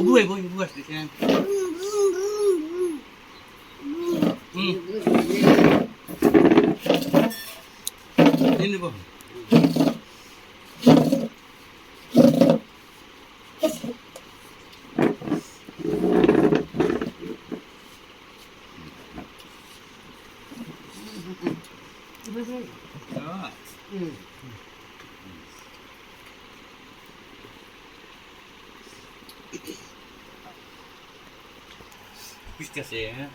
bu আসতেছে নিব Viste আছে হ্যাঁ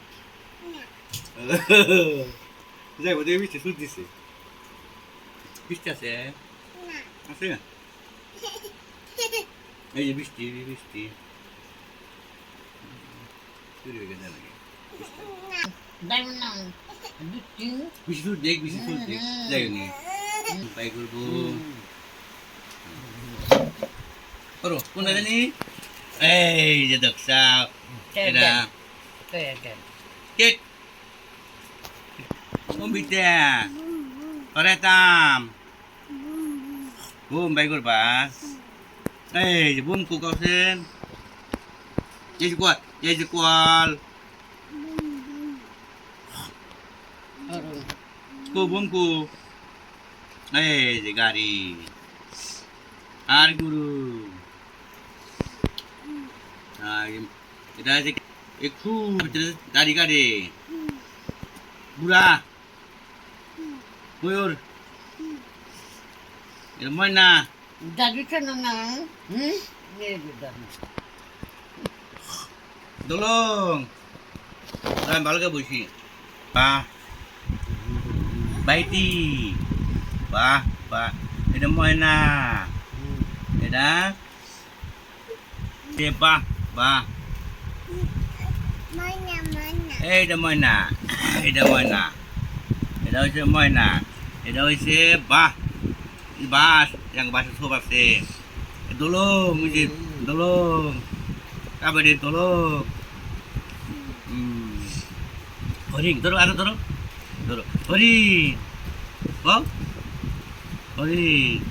যাই ওদের বৃষ্টি সুদ দিছে বৃষ্টি আছে আছে এই যে বৃষ্টি বৃষ্টি শুরু হয়ে গেছে নাকি বৃষ্টি সুদ দেখ বৃষ্টি সুদ দেখ যাই নি পাই করবো করো কোনটা জানি এই যে দেখছা এটা cake Kumbite, paretam, bum baik kurba, bum ku kau sen, jadi kuat, ku bum ku, gari, hari guru, kita aja ikut gari, Bura. Buyur. Ilmuwan na. Dagi ka na na. Tulong. Saan balik ka busi? Pa. Baiti. Pa. Ilmuwan na. Ida. Siapa? Pa. Ilmuwan na. Ilmuwan na. Ito si Moina. Ito si Bas. Yang bahasa sobat si. Tolong, Mujib. Tolong. Apa dia tolong? Horing, turun, ada turun. Turun. Horing. Oh? Horing.